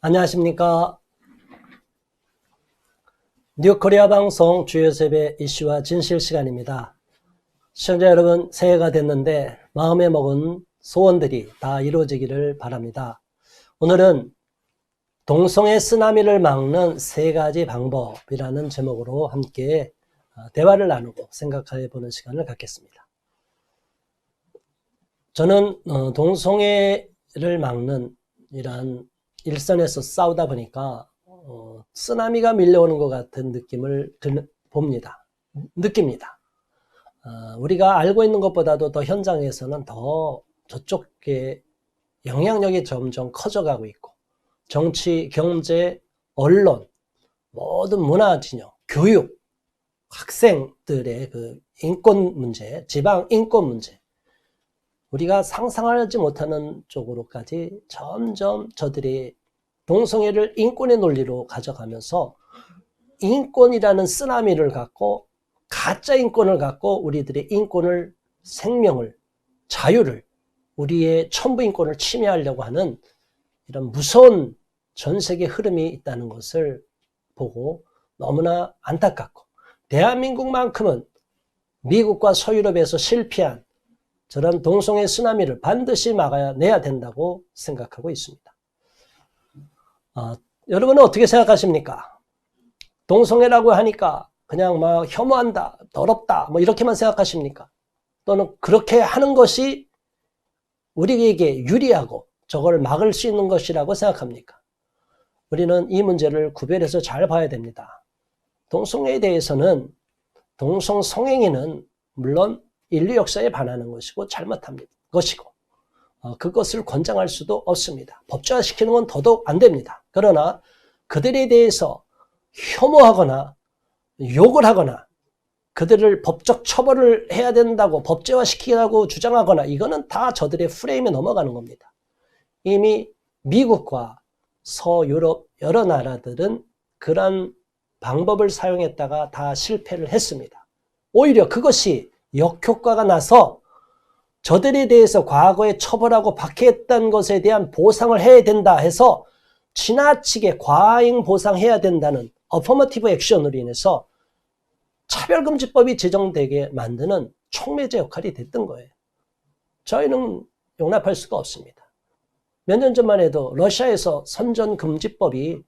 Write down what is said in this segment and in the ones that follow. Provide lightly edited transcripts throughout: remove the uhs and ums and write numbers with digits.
안녕하십니까. 뉴코리아 방송 주요세배 이슈와 진실 시간입니다. 시청자 여러분, 새해가 됐는데 마음에 먹은 소원들이 다 이루어지기를 바랍니다. 오늘은 동성애 쓰나미를 막는 3가지 방법이라는 제목으로 함께 대화를 나누고 생각해 보는 시간을 갖겠습니다. 저는 동성애를 막는 이러한 일선에서 싸우다 보니까 쓰나미가 밀려오는 것 같은 느낌을 느낍니다. 우리가 알고 있는 것보다도 더 현장에서는 더 저쪽에 영향력이 점점 커져가고 있고, 정치, 경제, 언론, 모든 문화 진영, 교육, 학생들의 그 인권 문제, 지방 인권 문제, 우리가 상상하지 못하는 쪽으로까지 점점 저들이 동성애를 인권의 논리로 가져가면서 인권이라는 쓰나미를 갖고, 가짜 인권을 갖고 우리들의 인권을, 생명을, 자유를, 우리의 천부 인권을 침해하려고 하는 이런 무서운 전 세계 흐름이 있다는 것을 보고 너무나 안타깝고, 대한민국만큼은 미국과 서유럽에서 실패한 저런 동성애 쓰나미를 반드시 막아내야 된다고 생각하고 있습니다. 여러분은 어떻게 생각하십니까? 동성애라고 하니까 그냥 막 혐오한다, 더럽다, 뭐 이렇게만 생각하십니까? 또는 그렇게 하는 것이 우리에게 유리하고 저걸 막을 수 있는 것이라고 생각합니까? 우리는 이 문제를 구별해서 잘 봐야 됩니다. 동성애에 대해서는, 동성 성행위는 물론 인류 역사에 반하는 것이고 잘못한 것이고, 그것을 권장할 수도 없습니다. 법제화시키는 건 더더욱 안 됩니다. 그러나 그들에 대해서 혐오하거나 욕을 하거나 그들을 법적 처벌을 해야 된다고 법제화시키라고 주장하거나, 이거는 다 저들의 프레임에 넘어가는 겁니다. 이미 미국과 서유럽 여러 나라들은 그런 방법을 사용했다가 다 실패를 했습니다. 오히려 그것이 역효과가 나서 저들에 대해서 과거에 처벌하고 박해했던 것에 대한 보상을 해야 된다 해서 지나치게 과잉 보상해야 된다는 어퍼머티브 액션으로 인해서 차별금지법이 제정되게 만드는 촉매제 역할이 됐던 거예요. 저희는 용납할 수가 없습니다. 몇 년 전만 해도 러시아에서 선전금지법이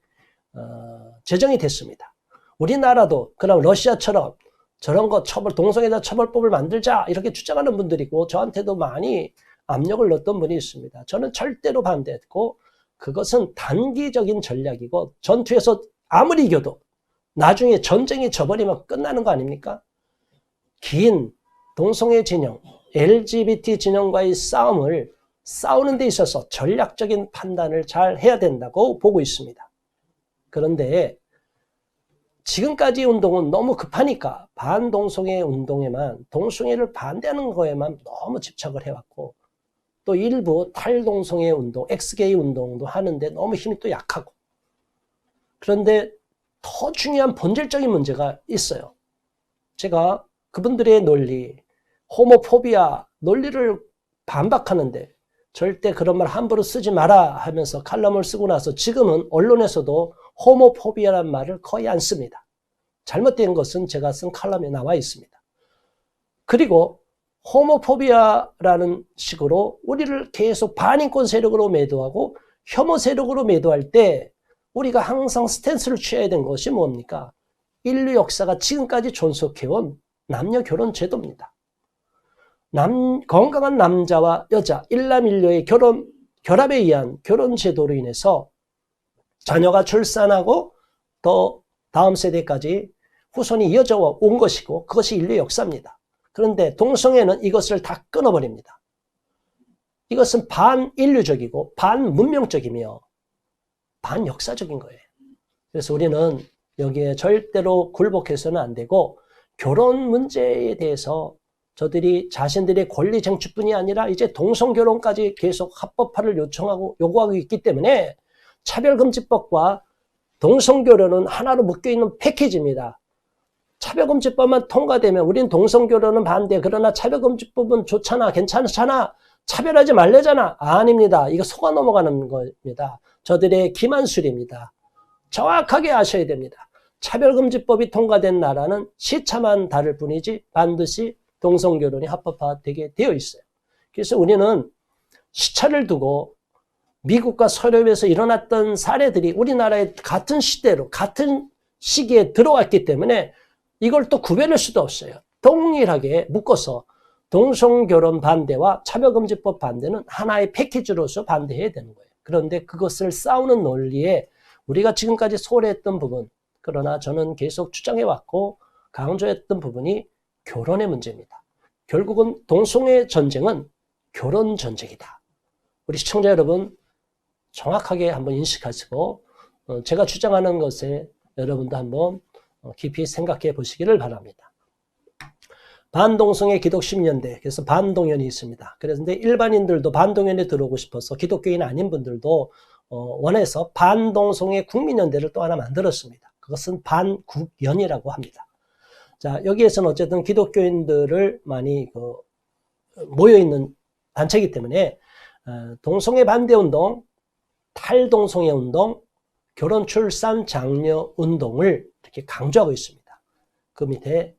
제정이 됐습니다. 우리나라도 그럼 러시아처럼 저런 거 동성애자 처벌법을 만들자 이렇게 주장하는 분들이고, 저한테도 많이 압력을 넣었던 분이 있습니다. 저는 절대로 반대했고, 그것은 단기적인 전략이고, 전투에서 아무리 이겨도 나중에 전쟁이 져버리면 끝나는 거 아닙니까? 긴 동성애 진영, LGBT 진영과의 싸우는 데 있어서 전략적인 판단을 잘 해야 된다고 보고 있습니다. 그런데 지금까지 운동은 너무 급하니까 반동성애 운동에만, 동성애를 반대하는 거에만 너무 집착을 해왔고, 또 일부 탈동성애 운동, 엑스게이 운동도 하는데 너무 힘이 또 약하고, 그런데 더 중요한 본질적인 문제가 있어요. 제가 그분들의 논리, 호모포비아 논리를 반박하는데 절대 그런 말 함부로 쓰지 마라 하면서 칼럼을 쓰고 나서 지금은 언론에서도 호모포비아라는 말을 거의 안 씁니다. 잘못된 것은 제가 쓴 칼럼에 나와 있습니다. 그리고 호모포비아라는 식으로 우리를 계속 반인권 세력으로 매도하고 혐오 세력으로 매도할 때 우리가 항상 스탠스를 취해야 되는 것이 뭡니까? 인류 역사가 지금까지 존속해온 남녀 결혼 제도입니다. 건강한 남자와 여자, 일남일녀의 결합에 의한 결혼 제도로 인해서 자녀가 출산하고 더 다음 세대까지 후손이 이어져 온 것이고, 그것이 인류의 역사입니다. 그런데 동성애는 이것을 다 끊어버립니다. 이것은 반인류적이고 반문명적이며 반역사적인 거예요. 그래서 우리는 여기에 절대로 굴복해서는 안 되고, 결혼 문제에 대해서 저들이 자신들의 권리 쟁취뿐이 아니라 이제 동성결혼까지 계속 합법화를 요구하고 있기 때문에 차별금지법과 동성결혼은 하나로 묶여있는 패키지입니다. 차별금지법만 통과되면 우린 동성결혼은 반대, 그러나 차별금지법은 좋잖아, 괜찮잖아, 차별하지 말래잖아. 아닙니다. 이거 속아 넘어가는 겁니다. 저들의 기만술입니다. 정확하게 아셔야 됩니다. 차별금지법이 통과된 나라는 시차만 다를 뿐이지 반드시 동성결혼이 합법화되게 되어 있어요. 그래서 우리는 시차를 두고 미국과 서유럽에서 일어났던 사례들이 우리나라에 같은 시대로 같은 시기에 들어왔기 때문에 이걸 또 구별할 수도 없어요. 동일하게 묶어서 동성결혼 반대와 차별금지법 반대는 하나의 패키지로서 반대해야 되는 거예요. 그런데 그것을 싸우는 논리에 우리가 지금까지 소홀했던 부분, 그러나 저는 계속 주장해왔고 강조했던 부분이 결혼의 문제입니다. 결국은 동성애 전쟁은 결혼 전쟁이다. 우리 시청자 여러분 정확하게 한번 인식하시고 제가 주장하는 것에 여러분도 한번 깊이 생각해 보시기를 바랍니다. 반동성애 기독 10년대, 그래서 반동연이 있습니다. 그런데 일반인들도 반동연에 들어오고 싶어서 기독교인 아닌 분들도 원해서 반동성애 국민연대를 또 하나 만들었습니다. 그것은 반국연이라고 합니다. 자, 여기에서는 어쨌든 기독교인들을 많이 모여있는 단체이기 때문에 동성애 반대운동, 탈동성애 운동, 결혼 출산 장려 운동을 이렇게 강조하고 있습니다. 그 밑에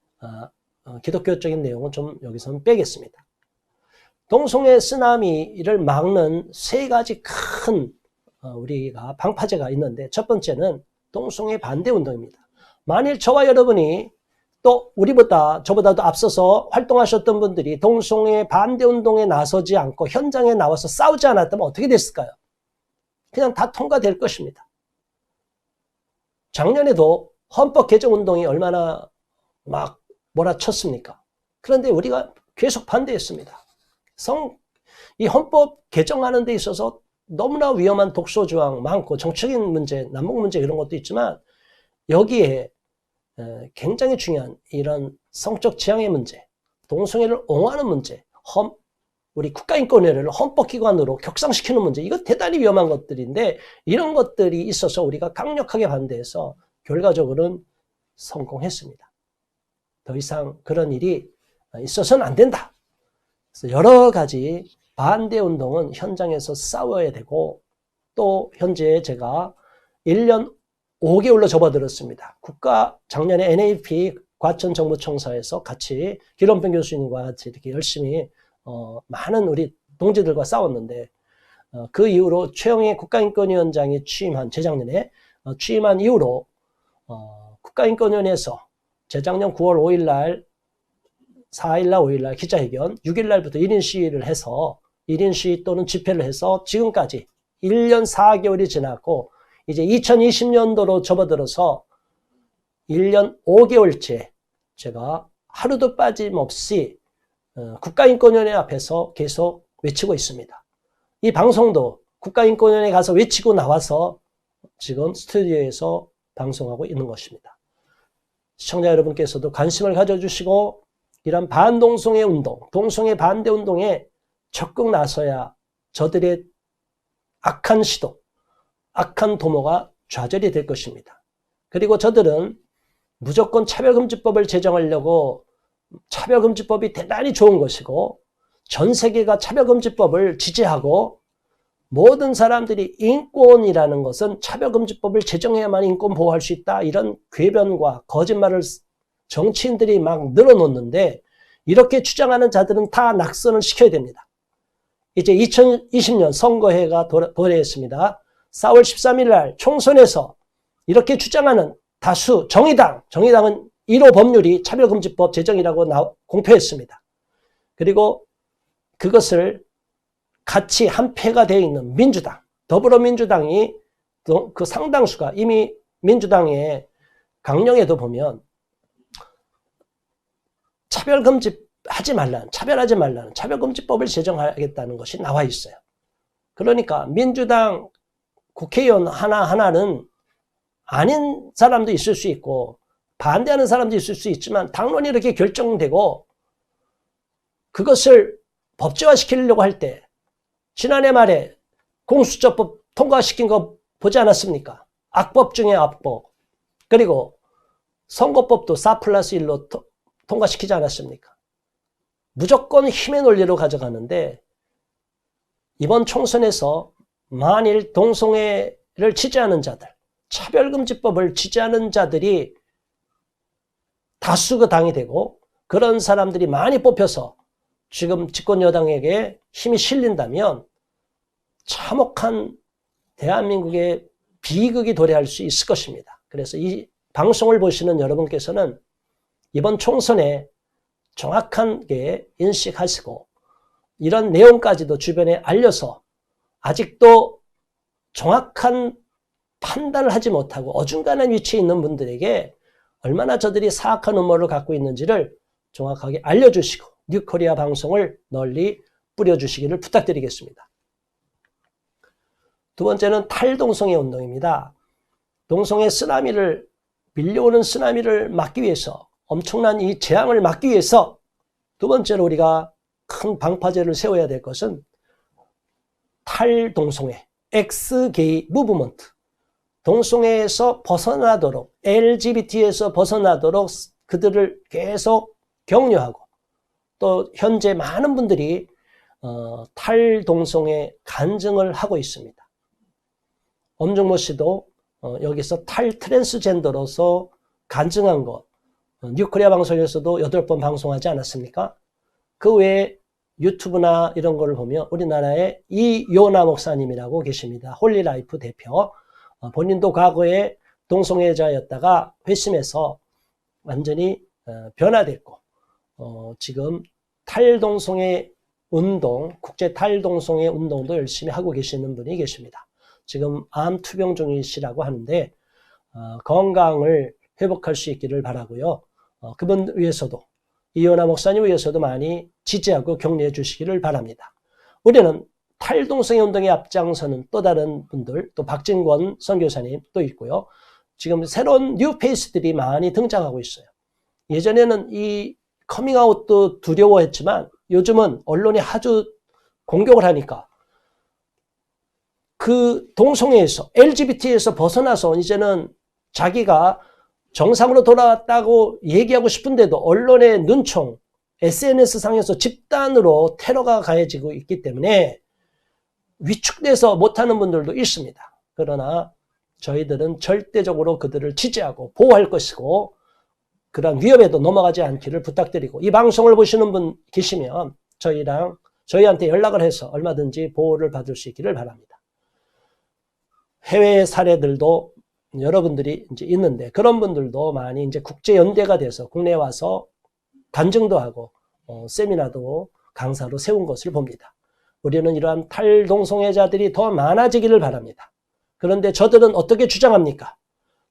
기독교적인 내용은 좀 여기서는 빼겠습니다. 동성애 쓰나미를 막는 세 가지 큰 우리가 방파제가 있는데 첫 번째는 동성애 반대 운동입니다. 만일 저와 여러분이 또 저보다도 앞서서 활동하셨던 분들이 동성애 반대 운동에 나서지 않고 현장에 나와서 싸우지 않았다면 어떻게 됐을까요? 그냥 다 통과될 것입니다. 작년에도 헌법 개정 운동이 얼마나 막 몰아쳤습니까? 그런데 우리가 계속 반대했습니다. 이 헌법 개정하는 데 있어서 너무나 위험한 독소 조항 많고 정치적인 문제, 남북 문제 이런 것도 있지만 여기에 굉장히 중요한 이런 성적 지향의 문제, 동성애를 옹호하는 문제, 우리 국가인권위원회를 헌법기관으로 격상시키는 문제, 이거 대단히 위험한 것들인데 이런 것들이 있어서 우리가 강력하게 반대해서 결과적으로는 성공했습니다. 더 이상 그런 일이 있어서는 안 된다. 그래서 여러 가지 반대운동은 현장에서 싸워야 되고 또 현재 제가 1년 5개월로 접어들었습니다. 작년에 NAP 과천정부청사에서 같이 길원평 교수님과 같이 이렇게 열심히 많은 우리 동지들과 싸웠는데 그 이후로 최영애 국가인권위원장이 재작년에 취임한 이후로 국가인권위원회에서 재작년 9월 5일날 4일날 5일날 기자회견 6일날부터 1인 시위를 해서 1인 시위 또는 집회를 해서 지금까지 1년 4개월이 지났고 이제 2020년도로 접어들어서 1년 5개월째 제가 하루도 빠짐없이 국가인권위원회 앞에서 계속 외치고 있습니다. 이 방송도 국가인권위원회 가서 외치고 나와서 지금 스튜디오에서 방송하고 있는 것입니다. 시청자 여러분께서도 관심을 가져주시고 이런 반동성애 운동, 동성애 반대 운동에 적극 나서야 저들의 악한 시도, 악한 도모가 좌절이 될 것입니다. 그리고 저들은 무조건 차별금지법을 제정하려고 차별금지법이 대단히 좋은 것이고 전 세계가 차별금지법을 지지하고 모든 사람들이 인권이라는 것은 차별금지법을 제정해야만 인권 보호할 수 있다. 이런 궤변과 거짓말을 정치인들이 막 늘어놓는데 이렇게 주장하는 자들은 다 낙선을 시켜야 됩니다. 이제 2020년 선거해가 도래했습니다. 4월 13일 날 총선에서 이렇게 주장하는 다수 정의당은 1호 법률이 차별금지법 제정이라고 공표했습니다. 그리고 그것을 같이 한 패가 되어 있는 민주당, 더불어민주당이 그 상당수가 이미 민주당의 강령에도 보면 차별하지 말라는 차별금지법을 제정하겠다는 것이 나와 있어요. 그러니까 민주당 국회의원 하나는 아닌 사람도 있을 수 있고 반대하는 사람도 있을 수 있지만 당론이 이렇게 결정되고 그것을 법제화시키려고 할 때 지난해 말에 공수처법 통과시킨 거 보지 않았습니까? 악법 중에 악법. 그리고 선거법도 4+1로 통과시키지 않았습니까? 무조건 힘의 논리로 가져가는데 이번 총선에서 만일 동성애를 지지하는 자들, 차별금지법을 지지하는 자들이 다수가 당이 되고 그런 사람들이 많이 뽑혀서 지금 집권 여당에게 힘이 실린다면 참혹한 대한민국의 비극이 도래할 수 있을 것입니다. 그래서 이 방송을 보시는 여러분께서는 이번 총선에 정확하게 인식하시고 이런 내용까지도 주변에 알려서 아직도 정확한 판단을 하지 못하고 어중간한 위치에 있는 분들에게 얼마나 저들이 사악한 음모를 갖고 있는지를 정확하게 알려주시고 뉴코리아 방송을 널리 뿌려주시기를 부탁드리겠습니다. 두 번째는 탈동성애 운동입니다. 동성애 쓰나미를, 밀려오는 쓰나미를 막기 위해서, 엄청난 이 재앙을 막기 위해서 두 번째로 우리가 큰 방파제를 세워야 될 것은 탈동성애, 엑스게이 무브먼트, 동성애에서 벗어나도록, LGBT에서 벗어나도록 그들을 계속 격려하고 또 현재 많은 분들이 탈동성애 간증을 하고 있습니다. 엄중모 씨도 여기서 탈트랜스젠더로서 간증한 것, 뉴코리아 방송에서도 8번 방송하지 않았습니까? 그 외에 유튜브나 이런 걸 보면 우리나라에 이요나 목사님이라고 계십니다. 홀리라이프 대표. 본인도 과거에 동성애자였다가 회심해서 완전히 변화됐고 지금 탈동성애 운동, 국제 탈동성애 운동도 열심히 하고 계시는 분이 계십니다. 지금 암 투병 중이시라고 하는데 건강을 회복할 수 있기를 바라고요. 그분 위해서도 이요나 목사님 위해서도 많이 지지하고 격려해 주시기를 바랍니다. 우리는 탈동성애 운동에 앞장서는 또 다른 분들, 또 박진권 선교사님 또 있고요. 지금 새로운 뉴페이스들이 많이 등장하고 있어요. 예전에는 이 커밍아웃도 두려워했지만 요즘은 언론이 아주 공격을 하니까 그 동성애에서, LGBT에서 벗어나서 이제는 자기가 정상으로 돌아왔다고 얘기하고 싶은데도 언론의 눈총, SNS상에서 집단으로 테러가 가해지고 있기 때문에 위축돼서 못하는 분들도 있습니다. 그러나 저희들은 절대적으로 그들을 지지하고 보호할 것이고 그런 위험에도 넘어가지 않기를 부탁드리고 이 방송을 보시는 분 계시면 저희한테 연락을 해서 얼마든지 보호를 받을 수 있기를 바랍니다. 해외 사례들도 여러분들이 이제 있는데 그런 분들도 많이 이제 국제연대가 돼서 국내에 와서 간증도 하고 세미나도 강사로 세운 것을 봅니다. 우리는 이러한 탈동성애자들이 더 많아지기를 바랍니다. 그런데 저들은 어떻게 주장합니까?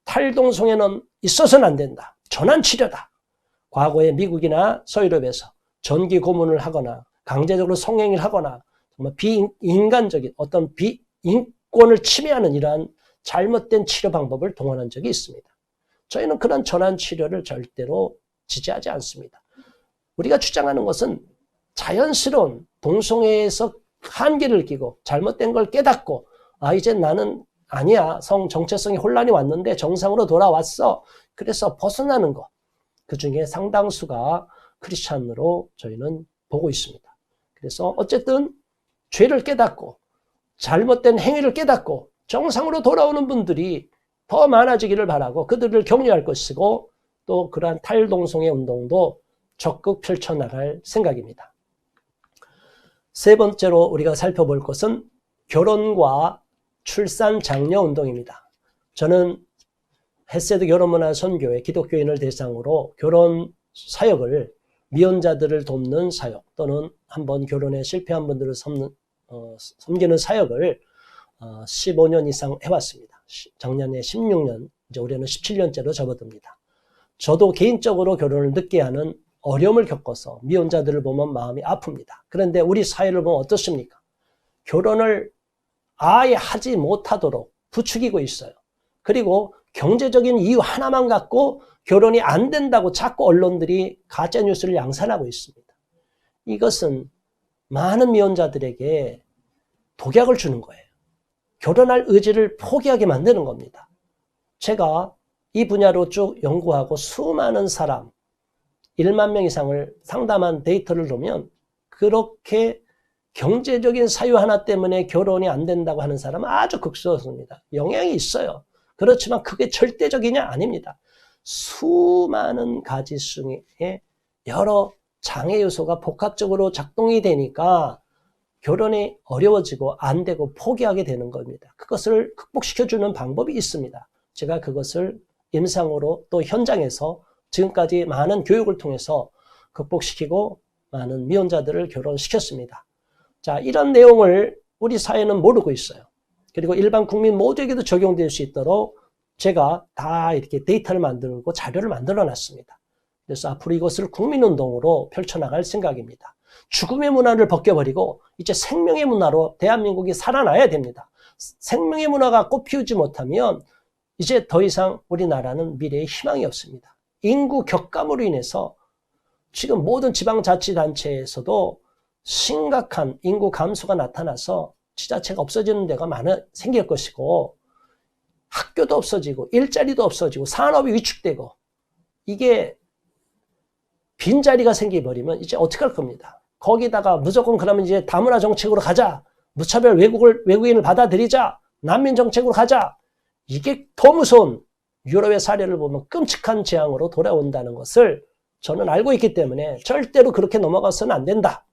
탈동성애는 있어서는 안 된다. 전환치료다. 과거에 미국이나 서유럽에서 전기 고문을 하거나 강제적으로 성행위를 하거나 정말 비인간적인 어떤 비인권을 침해하는 이러한 잘못된 치료 방법을 동원한 적이 있습니다. 저희는 그런 전환치료를 절대로 지지하지 않습니다. 우리가 주장하는 것은 자연스러운 동성애에서 한계를 끼고 잘못된 걸 깨닫고 이제 나는 아니야. 성 정체성이 혼란이 왔는데 정상으로 돌아왔어. 그래서 벗어나는 것. 그중에 상당수가 크리스찬으로 저희는 보고 있습니다. 그래서 어쨌든 죄를 깨닫고 잘못된 행위를 깨닫고 정상으로 돌아오는 분들이 더 많아지기를 바라고 그들을 격려할 것이고 또 그러한 탈동성애 운동도 적극 펼쳐나갈 생각입니다. 세 번째로 우리가 살펴볼 것은 결혼과 출산 장려 운동입니다. 저는 헤세드 결혼문화 선교회 기독교인을 대상으로 결혼 사역을 미혼자들을 돕는 사역 또는 한번 결혼에 실패한 분들을 섬기는 사역을 15년 이상 해왔습니다. 작년에 16년, 이제 올해는 17년째로 접어듭니다. 저도 개인적으로 결혼을 늦게 하는 어려움을 겪어서 미혼자들을 보면 마음이 아픕니다. 그런데 우리 사회를 보면 어떻습니까? 결혼을 아예 하지 못하도록 부추기고 있어요. 그리고 경제적인 이유 하나만 갖고 결혼이 안 된다고 자꾸 언론들이 가짜뉴스를 양산하고 있습니다. 이것은 많은 미혼자들에게 독약을 주는 거예요. 결혼할 의지를 포기하게 만드는 겁니다. 제가 이 분야로 쭉 연구하고 수많은 사람, 1만 명 이상을 상담한 데이터를 보면 그렇게 경제적인 사유 하나 때문에 결혼이 안 된다고 하는 사람은 아주 극소수입니다. 영향이 있어요. 그렇지만 그게 절대적이냐? 아닙니다. 수많은 가지수의 여러 장애 요소가 복합적으로 작동이 되니까 결혼이 어려워지고 안 되고 포기하게 되는 겁니다. 그것을 극복시켜주는 방법이 있습니다. 제가 그것을 임상으로 또 현장에서 지금까지 많은 교육을 통해서 극복시키고 많은 미혼자들을 결혼시켰습니다. 자, 이런 내용을 우리 사회는 모르고 있어요. 그리고 일반 국민 모두에게도 적용될 수 있도록 제가 다 이렇게 데이터를 만들고 자료를 만들어 놨습니다. 그래서 앞으로 이것을 국민운동으로 펼쳐나갈 생각입니다. 죽음의 문화를 벗겨버리고 이제 생명의 문화로 대한민국이 살아나야 됩니다. 생명의 문화가 꽃피우지 못하면 이제 더 이상 우리나라는 미래에 희망이 없습니다. 인구 격감으로 인해서 지금 모든 지방자치단체에서도 심각한 인구 감소가 나타나서 지자체가 없어지는 데가 생길 것이고, 학교도 없어지고 일자리도 없어지고 산업이 위축되고, 이게 빈자리가 생겨버리면 이제 어떻게 할 겁니다. 거기다가 무조건 그러면 이제 다문화 정책으로 가자, 무차별 외국인을 받아들이자, 난민 정책으로 가자, 이게 더 무서운 유럽의 사례를 보면 끔찍한 재앙으로 돌아온다는 것을 저는 알고 있기 때문에 절대로 그렇게 넘어가서는 안 된다.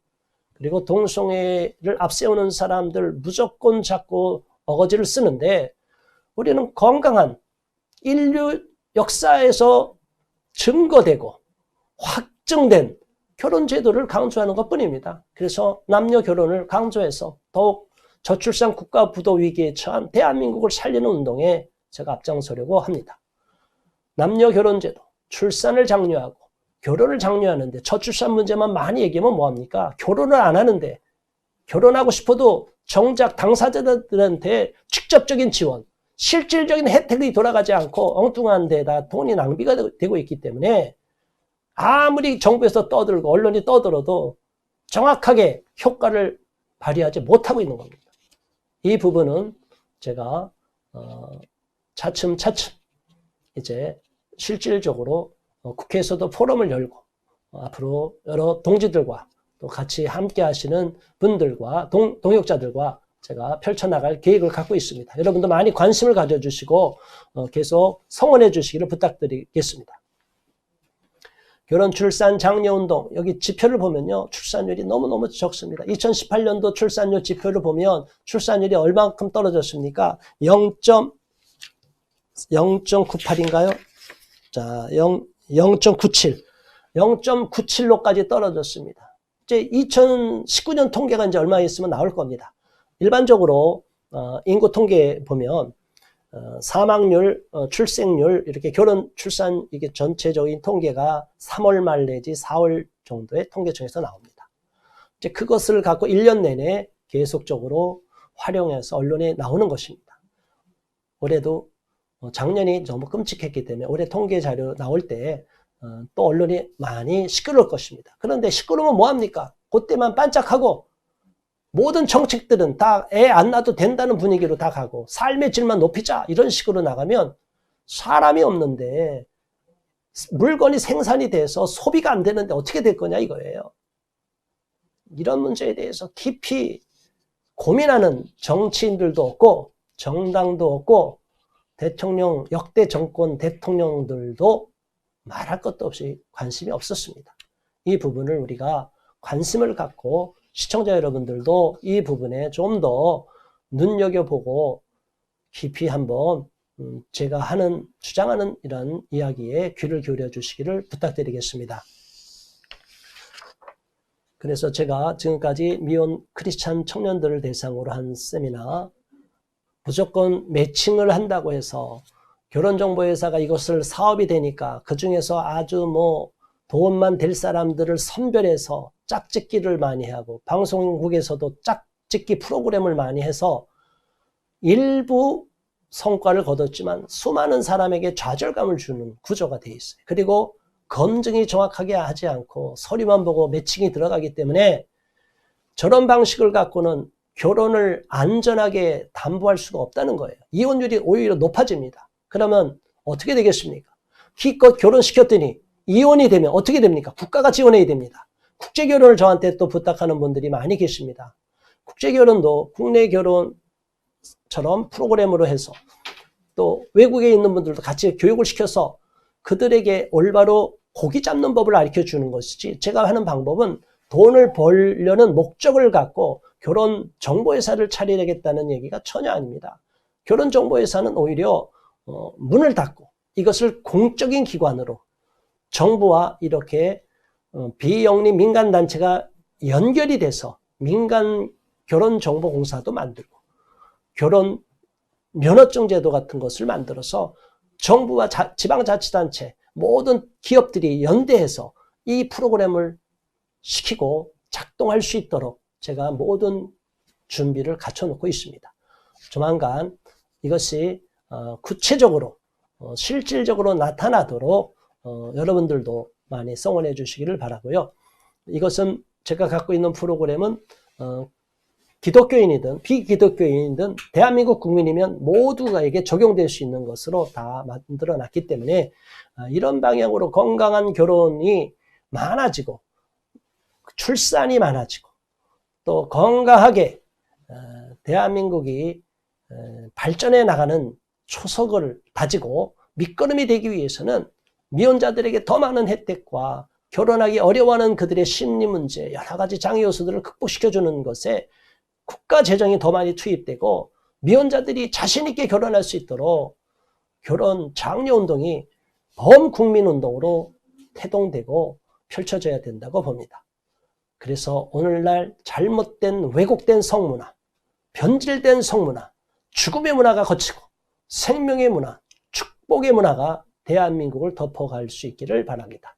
그리고 동성애를 앞세우는 사람들 무조건 자꾸 어거지를 쓰는데, 우리는 건강한 인류 역사에서 증거되고 확증된 결혼 제도를 강조하는 것뿐입니다. 그래서 남녀 결혼을 강조해서 더욱 저출산 국가 부도 위기에 처한 대한민국을 살리는 운동에 제가 앞장서려고 합니다. 남녀 결혼 제도, 출산을 장려하고 결혼을 장려하는데 저출산 문제만 많이 얘기하면 뭐합니까? 결혼을 안 하는데, 결혼하고 싶어도 정작 당사자들한테 직접적인 지원, 실질적인 혜택이 돌아가지 않고 엉뚱한 데다 돈이 낭비가 되고 있기 때문에 아무리 정부에서 떠들고 언론이 떠들어도 정확하게 효과를 발휘하지 못하고 있는 겁니다. 이 부분은 제가 차츰차츰 이제 실질적으로 국회에서도 포럼을 열고 앞으로 여러 동지들과 또 같이 함께 하시는 분들과 동역자들과 제가 펼쳐나갈 계획을 갖고 있습니다. 여러분도 많이 관심을 가져주시고 계속 성원해 주시기를 부탁드리겠습니다. 결혼, 출산, 장려운동, 여기 지표를 보면요, 출산율이 너무너무 적습니다. 2018년도 출산율 지표를 보면 출산율이 얼마큼 떨어졌습니까? 0.98인가요? 자, 0.97. 0.97로까지 떨어졌습니다. 이제 2019년 통계가 이제 얼마 있으면 나올 겁니다. 일반적으로 인구 통계 보면 사망률, 출생률, 이렇게 결혼, 출산, 이게 전체적인 통계가 3월 말 내지 4월 정도의 통계청에서 나옵니다. 이제 그것을 갖고 1년 내내 계속적으로 활용해서 언론에 나오는 것입니다. 올해도 작년이 너무 끔찍했기 때문에 올해 통계 자료 나올 때 또 언론이 많이 시끄러울 것입니다. 그런데 시끄러우면 뭐합니까? 그때만 반짝하고 모든 정책들은 다 애 안 낳아도 된다는 분위기로 다 가고 삶의 질만 높이자 이런 식으로 나가면 사람이 없는데 물건이 생산이 돼서 소비가 안 되는데 어떻게 될 거냐 이거예요. 이런 문제에 대해서 깊이 고민하는 정치인들도 없고 정당도 없고 대통령, 역대 정권 대통령들도 말할 것도 없이 관심이 없었습니다. 이 부분을 우리가 관심을 갖고 시청자 여러분들도 이 부분에 좀 더 눈여겨보고 깊이 한번 제가 주장하는 이런 이야기에 귀를 기울여 주시기를 부탁드리겠습니다. 그래서 제가 지금까지 미혼 크리스찬 청년들을 대상으로 한 세미나, 무조건 매칭을 한다고 해서 결혼정보회사가 이것을 사업이 되니까 그 중에서 아주 도움만 될 사람들을 선별해서 짝짓기를 많이 하고 방송국에서도 짝짓기 프로그램을 많이 해서 일부 성과를 거뒀지만 수많은 사람에게 좌절감을 주는 구조가 되어 있어요. 그리고 검증이 정확하게 하지 않고 서류만 보고 매칭이 들어가기 때문에 저런 방식을 갖고는 결혼을 안전하게 담보할 수가 없다는 거예요. 이혼율이 오히려 높아집니다. 그러면 어떻게 되겠습니까? 기껏 결혼시켰더니 이혼이 되면 어떻게 됩니까? 국가가 지원해야 됩니다. 국제결혼을 저한테 또 부탁하는 분들이 많이 계십니다. 국제결혼도 국내 결혼처럼 프로그램으로 해서 또 외국에 있는 분들도 같이 교육을 시켜서 그들에게 올바로 고기 잡는 법을 가르쳐 주는 것이지, 제가 하는 방법은 돈을 벌려는 목적을 갖고 결혼정보회사를 차리겠다는 얘기가 전혀 아닙니다. 결혼정보회사는 오히려 문을 닫고 이것을 공적인 기관으로 정부와 이렇게 비영리 민간단체가 연결이 돼서 민간 결혼정보공사도 만들고 결혼 면허증 제도 같은 것을 만들어서 정부와 지방자치단체 모든 기업들이 연대해서 이 프로그램을 시키고 작동할 수 있도록 제가 모든 준비를 갖춰놓고 있습니다. 조만간 이것이 구체적으로 실질적으로 나타나도록 여러분들도 많이 성원해 주시기를 바라고요. 이것은 제가 갖고 있는 프로그램은 기독교인이든 비기독교인이든 대한민국 국민이면 모두에게 적용될 수 있는 것으로 다 만들어 놨기 때문에 이런 방향으로 건강한 결혼이 많아지고 출산이 많아지고 또 건강하게 대한민국이 발전해 나가는 초석을 다지고 밑거름이 되기 위해서는 미혼자들에게 더 많은 혜택과 결혼하기 어려워하는 그들의 심리 문제, 여러 가지 장애 요소들을 극복시켜주는 것에 국가 재정이 더 많이 투입되고 미혼자들이 자신 있게 결혼할 수 있도록 결혼 장려 운동이 범국민 운동으로 태동되고 펼쳐져야 된다고 봅니다. 그래서 오늘날 잘못된 왜곡된 성문화, 변질된 성문화, 죽음의 문화가 거치고 생명의 문화, 축복의 문화가 대한민국을 덮어갈 수 있기를 바랍니다.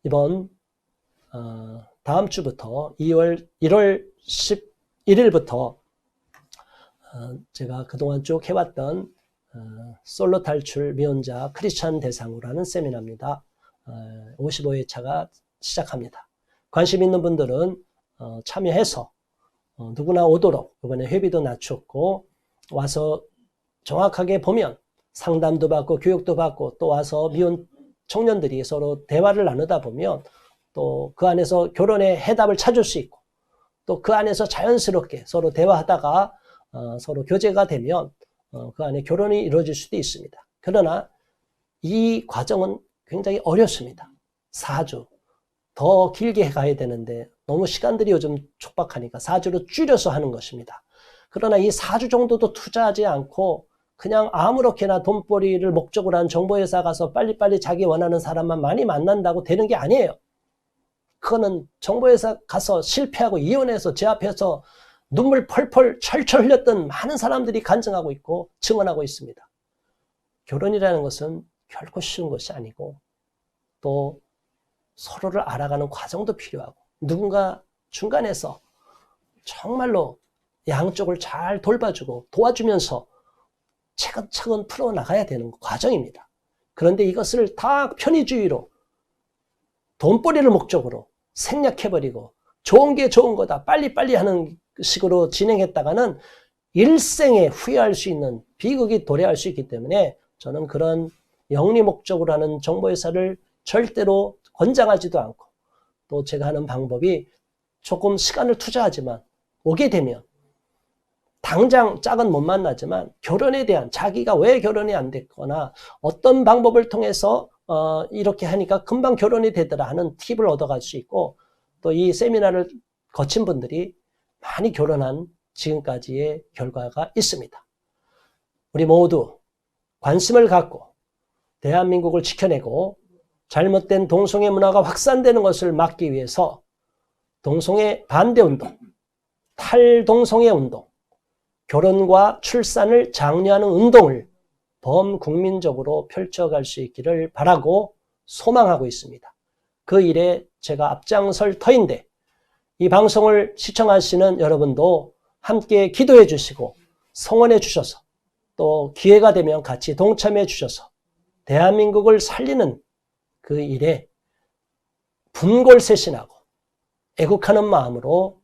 이번 다음 주부터 1월 11일부터 제가 그동안 쭉 해왔던 솔로 탈출 미혼자 크리스찬 대상으로 하는 세미나입니다. 55회차가 시작합니다. 관심 있는 분들은 참여해서 누구나 오도록 이번에 회비도 낮췄고 와서 정확하게 보면 상담도 받고 교육도 받고 또 와서 미혼 청년들이 서로 대화를 나누다 보면 또 그 안에서 결혼의 해답을 찾을 수 있고 또 그 안에서 자연스럽게 서로 대화하다가 서로 교제가 되면 그 안에 결혼이 이루어질 수도 있습니다. 그러나 이 과정은 굉장히 어렵습니다. 4주. 더 길게 가야 되는데 너무 시간들이 요즘 촉박하니까 4주로 줄여서 하는 것입니다. 그러나 이 4주 정도도 투자하지 않고 그냥 아무렇게나 돈벌이를 목적으로 한 정보회사 가서 빨리빨리 자기 원하는 사람만 많이 만난다고 되는 게 아니에요. 그거는 정보회사 가서 실패하고 이혼해서 제 앞에서 눈물 펄펄 철철 흘렸던 많은 사람들이 간증하고 있고 증언하고 있습니다. 결혼이라는 것은 결코 쉬운 것이 아니고 또 서로를 알아가는 과정도 필요하고 누군가 중간에서 정말로 양쪽을 잘 돌봐주고 도와주면서 차근차근 풀어나가야 되는 과정입니다. 그런데 이것을 다 편의주의로 돈벌이를 목적으로 생략해버리고 좋은 게 좋은 거다 빨리빨리 하는 식으로 진행했다가는 일생에 후회할 수 있는 비극이 도래할 수 있기 때문에 저는 그런 영리 목적으로 하는 정보회사를 절대로 권장하지도 않고 또 제가 하는 방법이 조금 시간을 투자하지만 오게 되면 당장 짝은 못 만나지만 결혼에 대한 자기가 왜 결혼이 안 됐거나 어떤 방법을 통해서 이렇게 하니까 금방 결혼이 되더라 하는 팁을 얻어갈 수 있고 또 이 세미나를 거친 분들이 많이 결혼한 지금까지의 결과가 있습니다. 우리 모두 관심을 갖고 대한민국을 지켜내고 잘못된 동성애 문화가 확산되는 것을 막기 위해서 동성애 반대운동, 탈동성애 운동, 결혼과 출산을 장려하는 운동을 범국민적으로 펼쳐갈 수 있기를 바라고 소망하고 있습니다. 그 일에 제가 앞장설 터인데 이 방송을 시청하시는 여러분도 함께 기도해 주시고 성원해 주셔서 또 기회가 되면 같이 동참해 주셔서 대한민국을 살리는 그 일에 분골쇄신하고 애국하는 마음으로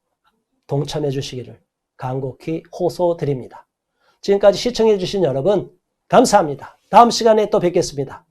동참해 주시기를 간곡히 호소드립니다. 지금까지 시청해 주신 여러분 감사합니다. 다음 시간에 또 뵙겠습니다.